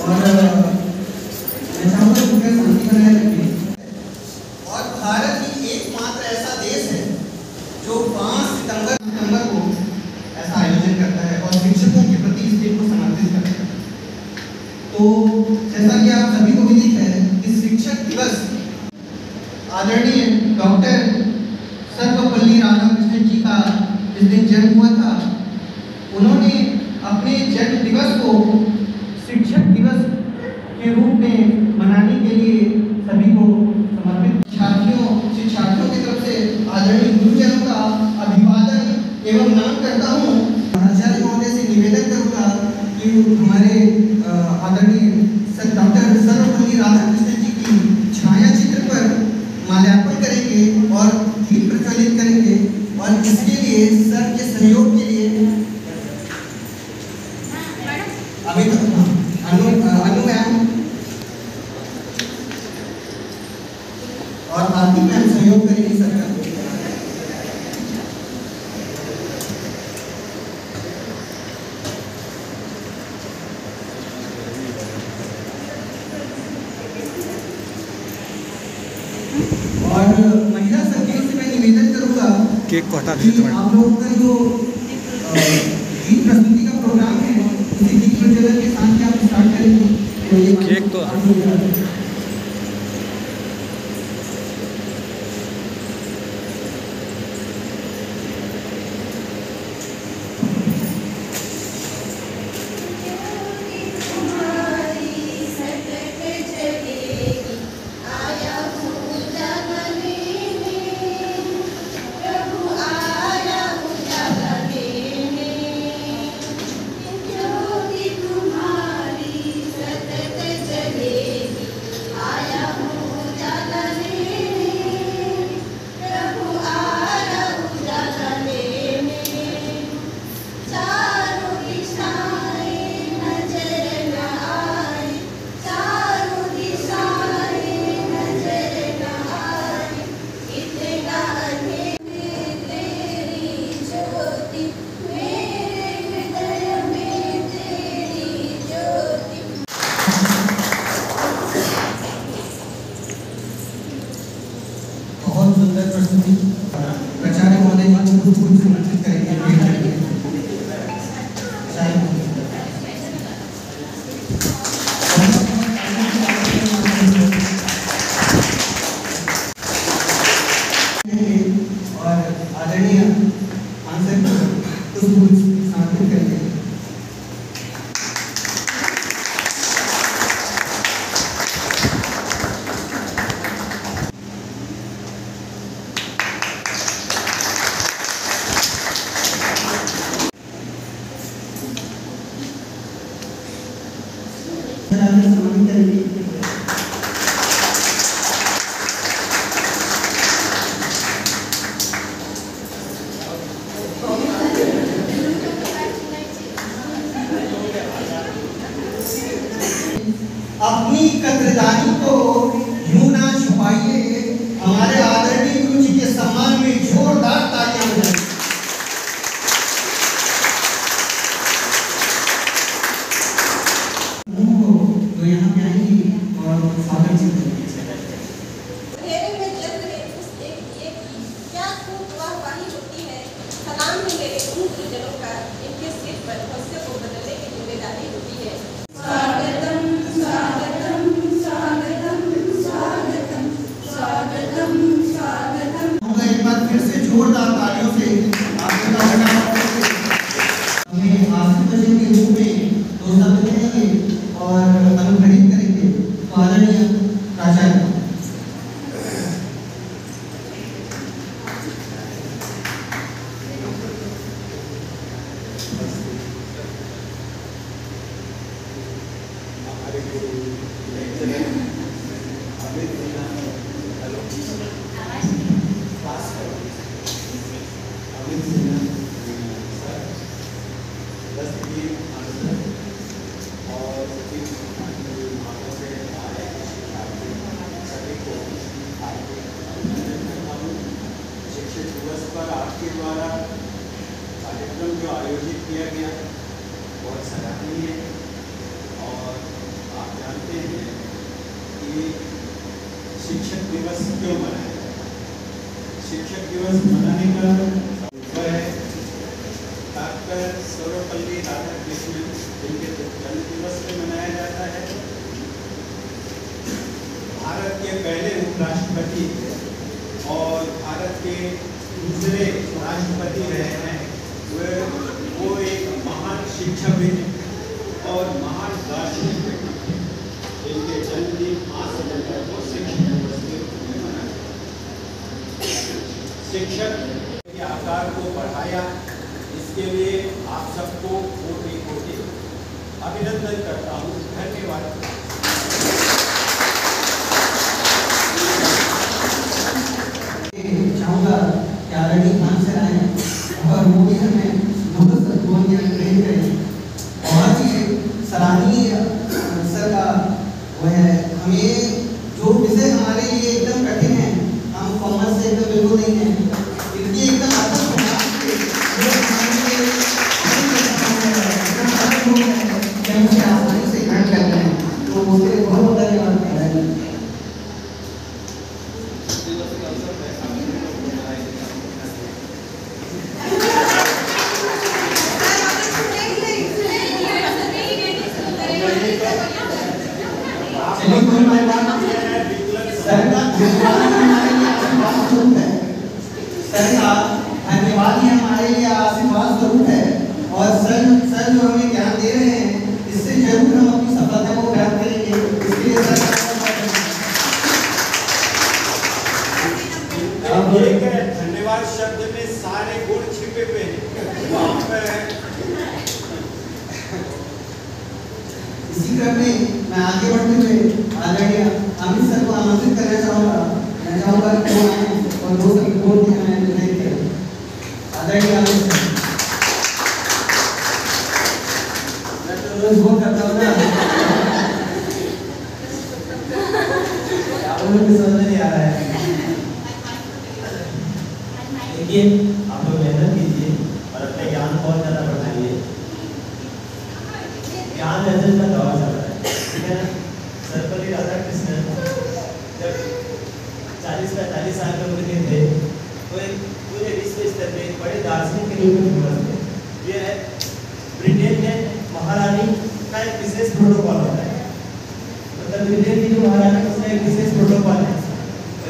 और मैं चाहूँगा कि शांति बनाए रखें। और भारत ही एकमात्र ऐसा देश है जो 5 सितंबर को ऐसा आयोजन करता है और शिक्षकों के प्रति इस दिन को समर्पित करता है। तो जैसा कि आप सभी को विदित है, इस शिक्षक दिवस आदरणीय डॉक्टर सर्वपल्ली राधाकृष्णन जी का जिस दिन जन्म हुआ था, उन्होंने अपने जन्म दिवस को शिक्षक दिवस के रूप में मनाने के लिए सभी को समर्पित। शिक्षार्थियों की तरफ से आदरणीय गुरुजनों का अभिवादन एवं नमन करता हूँ। आचार्य महोदय से निवेदन करूँगा कि हमारे आदरणीय डॉक्टर सर्वपल्ली राधाकृष्णन जी की छाया चित्र पर माल्यार्पण करेंगे और दीप प्रज्वलित करेंगे। और इसके लिए सर के सहयोग के लिए अभी अनु मैम और आरती मैम सहयोग करेंगे सर का। और महिला संगीत से मैं निवेदन करूंगा केक को हटा दीजिए। आप लोगों का जो गीत प्रस्तुति का प्रोग्राम है उसी गीत प्रज्वलन के साथ आप स्टार्ट करेंगे। तो ये केक तो सुंदर प्रस्तुति प्राचार्य महोदय जी को कुछ समर्पित करेंगे। और आदरणीय आंसर कुछ समर्पित करेंगे। अपनी कद्रदानी को यूं ना छुपाइए। हमारे आदरणीय गुरु जी के सम्मान में जोरदार तालियां बजाइए। तो यहाँ पे आएंगी और स्वागत जी जोरदार तालियों से हमें आशीर्वचन के रूप में दो शब्द कहेंगे और अनुग्रहित करेंगे। तो आदरणीय प्राचार्य दिवस क्यों मनाया जाता है? शिक्षक दिवस मनाने का वह है डॉक्टर सर्वपल्ली राधाकृष्णन, जिनके जन्म दिवस पे मनाया जाता है। भारत के पहले उपराष्ट्रपति और भारत के दूसरे राष्ट्रपति रहे हैं। वो एक महान शिक्षाविद और महान दार्शनिक थे, जिनके जन्मदिन 5 सितंबर को शिक्षक दिवस के रूप में मनाया जाता है। शिक्षक के आकार को बढ़ाया, इसके लिए आप सबको कोटि कोटि अभिनंदन करता हूँ। धन्यवाद। चाहूँगा कि आदरणीय सांसद आए और वो भी हमें ग्रहण करें। बहुत ही सराहनीय अवसर का वो है। हमें जो विषय हमारे लिए एकदम कठिन है, हम कॉमर्स से एकदम बिल्कुल नहीं है, इनकी एकदम आसानी से ग्रहण करते हैं, तो उसके लिए बहुत बहुत धन्यवाद। धन्यवाद ही हमारे लिए आशीर्वाद स्वरूप है और सर जो हमें ज्ञान दे रहे हैं, इससे जरूर हम अपनी सफलता को प्राप्त करेंगे। इसके लिए सर धन्यवाद शब्द में सारे गुण छिपे हुए हैं। इसी क्रम में मैं आगे बढ़ते हुए आदरणीय अमित सर को आमंत्रित करना चाहूँगा। मैं चाहूँगा कि वो आए और 2 शब्द बोल के हमें विदाई करें। आदरणीय अमित सर, मैं तो रोज बोल करता हूँ ना, आप लोगों को समझ नहीं आ रहा है। देखिए, आप लोग मेहनत कीजिए और अपने ज्ञान को बहुत ज़्यादा बढ़ाइए। ज्ञान अर्जन का दौर चल रहा है, ठीक है ना। सर्वपल्ली राधाकृष्णन जब 40-45 साल की उम्र के थे, तो एक पूरे विश्व स्तर पे एक बड़े दार्शनिक के रूप में फेमस थे। ये है ब्रिटेन में महारानी का एक विशेष प्रोटोकॉल होता है। मतलब ब्रिटेन की जो महारानी, उसका एक विशेष प्रोटोकॉल है।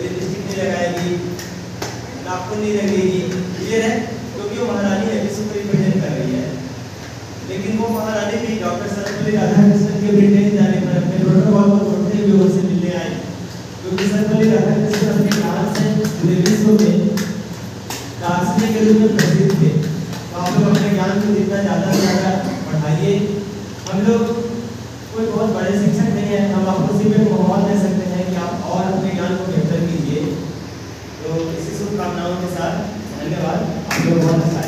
लिपस्टिक नहीं लगाएगी, नाखून नहीं लगेगी, ये है क्योंकि वो महारानी है, विश्व को रिप्रेजेंट कर रही है। लेकिन वो महारानी भी डॉक्टर सर्वपल्ली राधाकृष्णन के ब्रिटेन जाने पर अपने प्रोटोकॉल को तोड़ते हुए उनसे मिलने आई, क्योंकि सर्वपल्ली राधाकृष्णन अपने ज्ञान से पूरे विश्व में दार्शनिक के रूप में प्रसिद्ध थे। तो आप लोग अपने ज्ञान को जितना ज़्यादा से ज़्यादा बढ़ाइए। हम लोग कोई बहुत बड़े शिक्षक नहीं है, हम आपको सिर्फ एक माहौल दे सकते हैं कि आप और अपने ज्ञान को बेहतर कीजिए। तो इसी शुभकामनाओं के साथ धन्यवाद। आप लोग बहुत अच्छा है।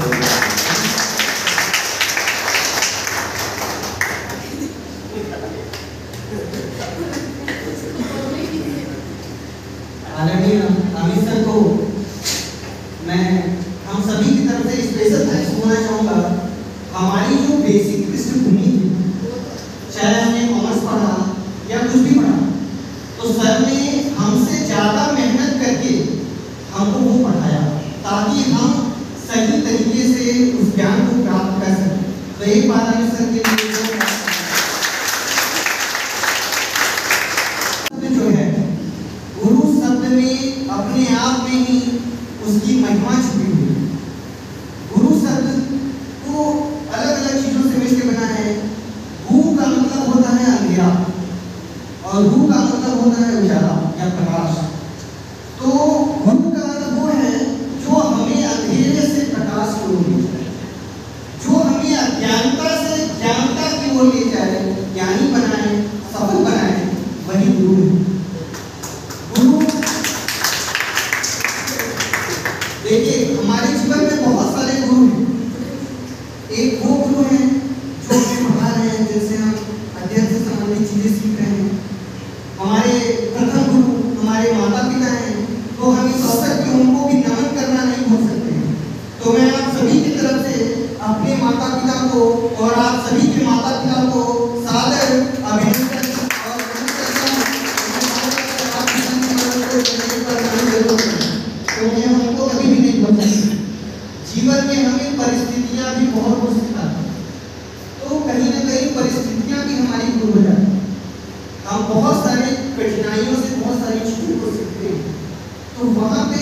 आदरणीय अमित सर को मैं हम सभी की तरफ से स्पेशल थैंक्स बोलना चाहूँगा। हमारी जो बेसिक पृष्ठभूमि थी, चाहे हमने कॉमर्स पढ़ा या कुछ भी पढ़ा, तो सर ने हमसे ज़्यादा मेहनत करके हमको वो पढ़ाया ताकि हम सही तरीके से उस ज्ञान को प्राप्त कर सकें। तो एक बार अमित सर के लिए जो है, गुरु शब्द में अपने आप में ही उसकी महिमा छुपी हुई है। गुरु शब्द को अलग अलग चीजों से मिलकर बना है। गु का मतलब होता है अंधेरा और गु का मतलब होता है उजाला या प्रकाश। तो गुरु का अर्थ वो है जो हमें अंधेरे से प्रकाश की ओर ले जाए, जो हमें अज्ञानता से ज्ञानता की ओर ले जाए, ज्ञानी बनाए, सफल बनाए, वही गुरु है। गुरु देखिए, हमारे जीवन में बहुत सारे गुरु हैं। एक वो गुरु हैं जो हमें पढ़ा रहे हैं, जिनसे हम अध्ययन से संबंधित चीजें सीख रहे हैं। हमारे प्रथम गुरु हमारे माता पिता हैं, तो हम इस अवसर पे उनको भी नमन करना नहीं भूल सकते हैं। तो मैं आप सभी की तरफ से अपने माता पिता को और आप सभी के माता पिता को सादर अभिनंदन बहुत सारी कठिनाइयों से, बहुत सारी चीज़ों को सीखते हैं। तो वहाँ पे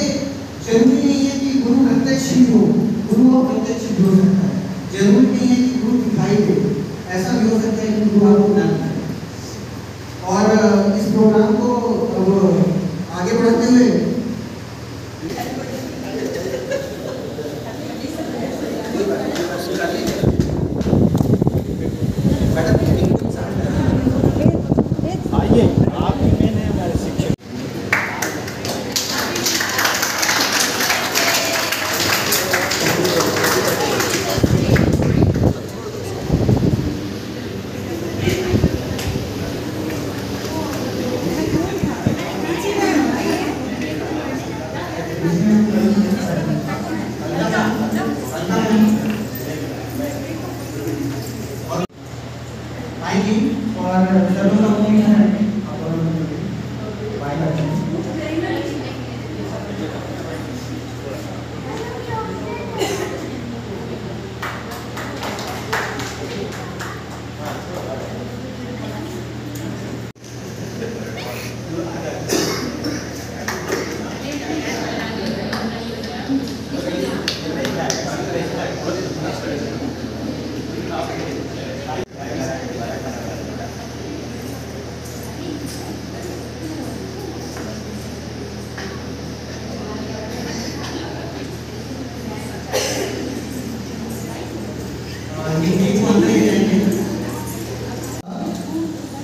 जरूरी नहीं है कि गुरु प्रत्यक्ष ही हो, गुरु अप्रत्यक्ष भी हो सकता है। जरूरी नहीं है कि गुरु दिखाई दे, ऐसा भी हो सकता है कि गुरु आपको ना दिखाए। और इस प्रोग्राम को आगे बढ़ाते हुए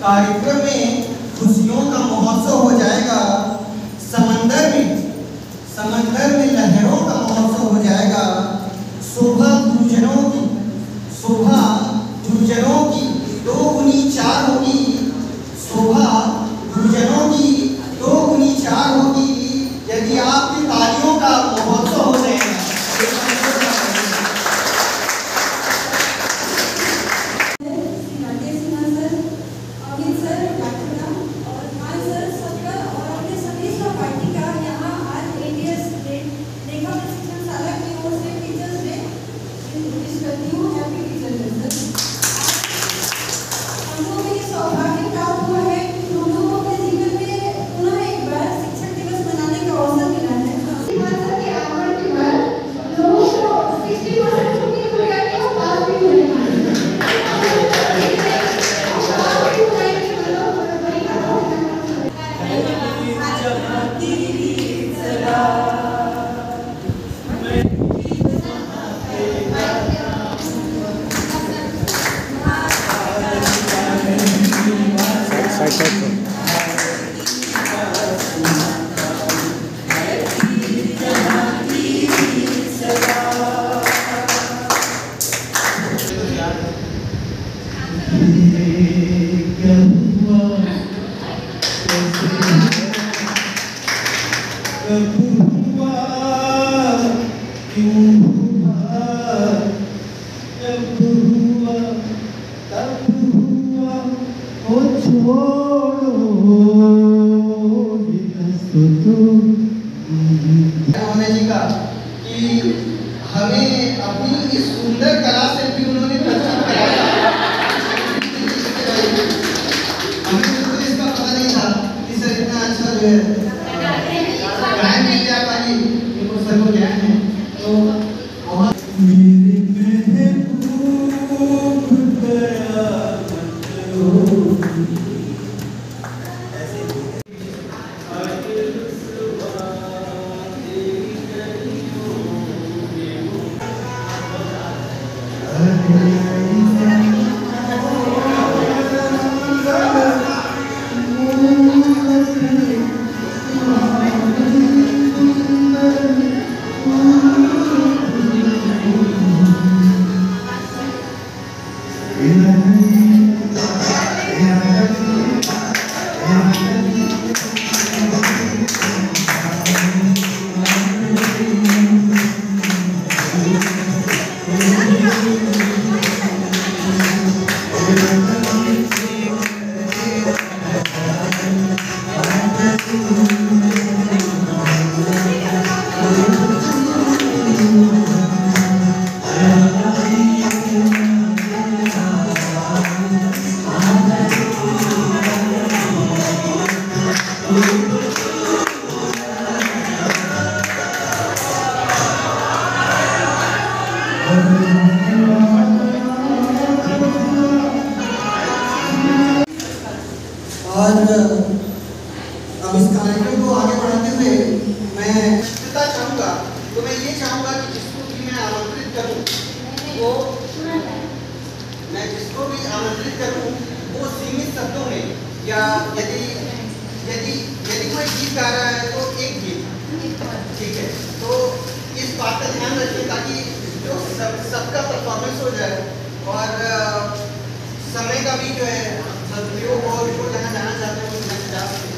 कार्यक्रम में खुशियों का महोत्सव हो जाएगा। समंदर में लहरों का महोत्सव हो जाएगा। शोभा गुरुजनों की दो गुनी चार होगी। शोभा गुरुजनों की दो गुनी चार होगी यदि आपकी तालियों का महोत्सव हो जाएगा। जी का कि हमें अपनी इस सुंदर कला से भी उन्होंने परिचित कराया। हमें तो इसका पता नहीं था कि सर इतना अच्छा जो है गायन में क्या पाली इनको सर को ज्ञान है। तो बहुत और अब इस कार्यक्रम को आगे बढ़ाते हुए मैं चाहूँगा, तो मैं ये चाहूँगा कि जिसको भी मैं आमंत्रित करूँ वो सीमित शब्दों में, या यदि कोई गीत गा रहा है तो एक गीत, ठीक है, तो इस बात का ध्यान रखिए ताकि जो सबका परफॉर्मेंस हो जाए और समय का भी जो है सदुपयोग और जो जहाँ जाना चाहते हैं वो समय जा सके।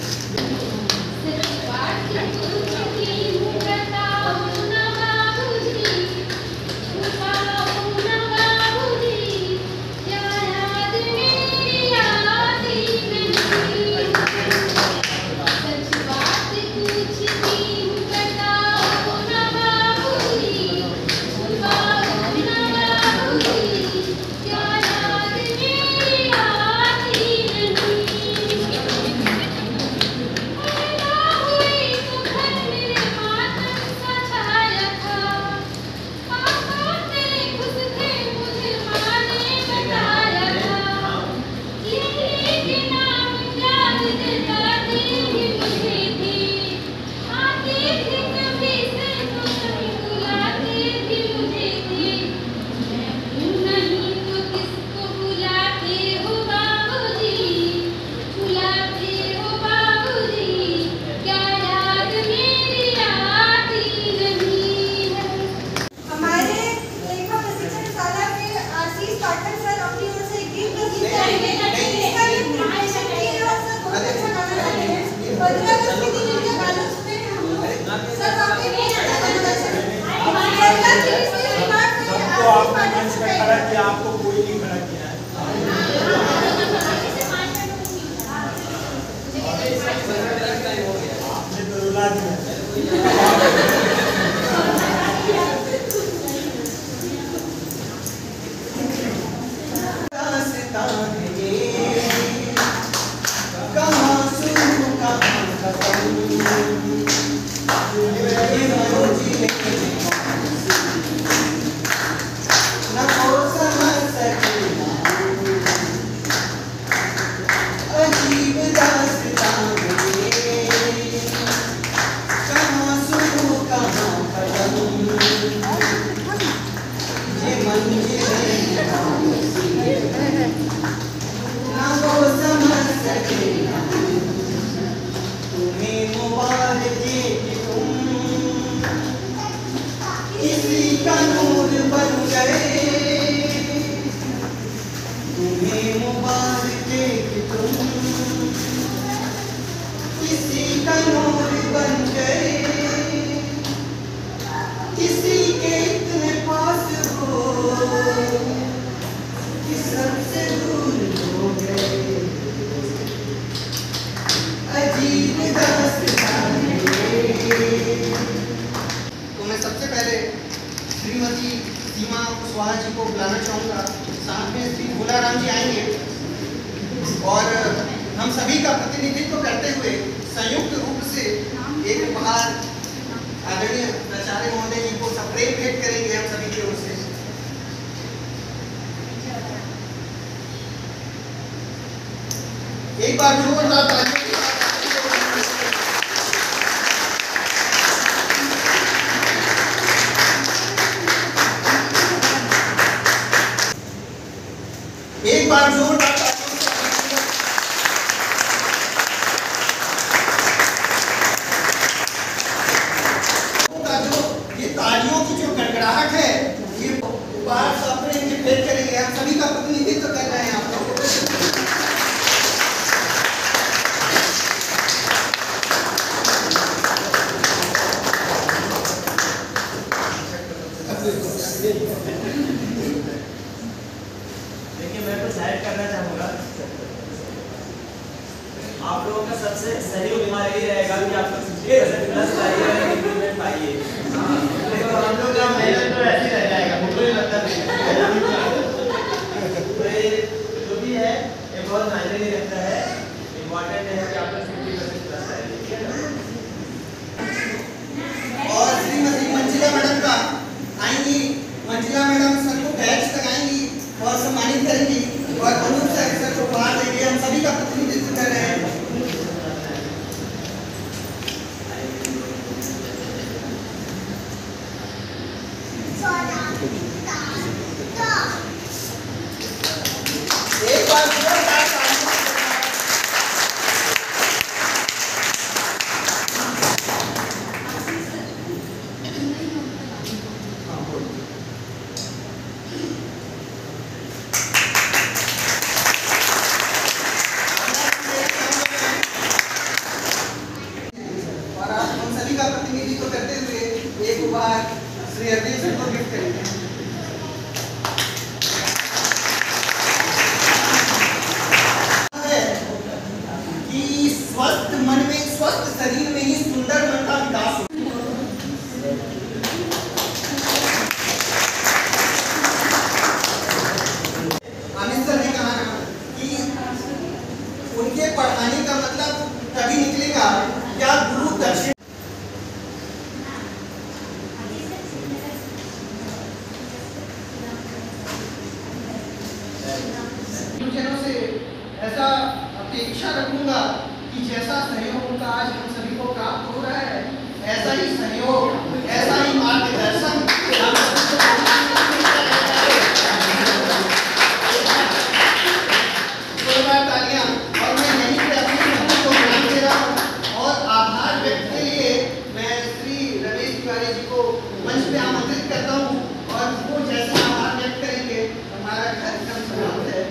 आपको कोई नहीं खड़ा किया है। आपने तो रुला दिया। और हम सभी का प्रतिनिधित्व करते हुए संयुक्त रूप से एक उपहार आदरणीय प्राचार्य महोदय जी को सप्रेम भेंट करेंगे हम सभी की ओर से। एक बार जोरदार तालियों के साथ एक बार जोरदार तालियों की जो गड़गड़ाहट है ये उपहार सप्रेम भेंट करेंगे हम सभी का प्रतिनिधित्व कर रहे हैं आप लोग। देखिए मैं कुछ ऐड करना चाहूँगा। आप लोगों का सबसे सहयोग हमारा यही रहेगा कि आप लोग प्लस पाइए, इंक्रीमेंट पाइए। देखो हम लोग का मेहनत तो ऐसे रह जाएगा, मुझे नहीं लगता तो ये जो भी है ये बहुत मायने नहीं रखता है। इम्पोर्टेंट है कि आप लोग 50% प्लस आएंगे, ठीक है ना? और श्रीमती मंजिला मैडम का आएंगी, मंजिला मैडम सर को बैच लगाएंगी और सम्मानित करेंगी और अनूप सर को उपहार देंगे। हम सभी का प्रतिनिधित्व कर रहे हैं। स्वस्थ मन में, स्वस्थ शरीर में ही सुंदर मन का विकास होता है। अमित सर ने कहा ना कि उनके पढ़ाने का मतलब तभी निकलेगा क्या गुरु दक्षिण से ऐसा अपेक्षा रखूंगा कि जैसा सहयोग उनका आज हम सभी को प्राप्त हो रहा है, ऐसा ही सहयोग, ऐसा ही मार्गदर्शन तालियां। और मैं यहीं पे अपनी सभी को ध्यान दे रहा हूँ और आभार व्यक्त के लिए मैं श्री रमेश तिवारी जी को मंच पे आमंत्रित करता हूँ और वो जैसे आभार व्यक्त करेंगे हमारा कार्यक्रम समाप्त है।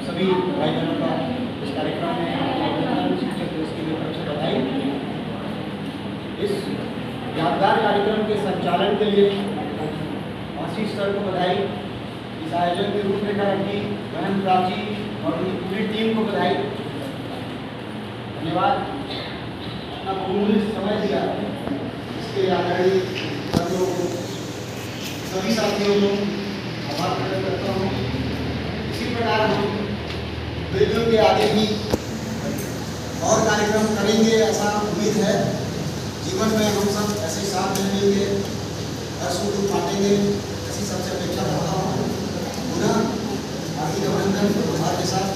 सभी भाई बहनों का इस कार्यक्रम में शिक्षक दिवस की तरफ से बधाई। इस यादगार कार्यक्रम के संचालन के लिए आशीष सर को बधाई, इस आयोजन की रूपरेखा रखी बहन प्राची और उनकी पूरी टीम को बधाई। धन्यवाद, अपना बहुमूल्य समय दिया इसके आदरणीय बंधुओं को, सभी साथियों को आभार प्रकट करता हूँ। इसी प्रकार हम मिलजुल के आगे भी और कार्यक्रम करेंगे, ऐसा उम्मीद है। जीवन में हम सब ऐसे साथ मिलेंगे, हर सुख दुख बांटेंगे, ऐसी सबसे अपेक्षा करता हूँ। पुनः हार्दिक अभिनंदन, आभार के साथ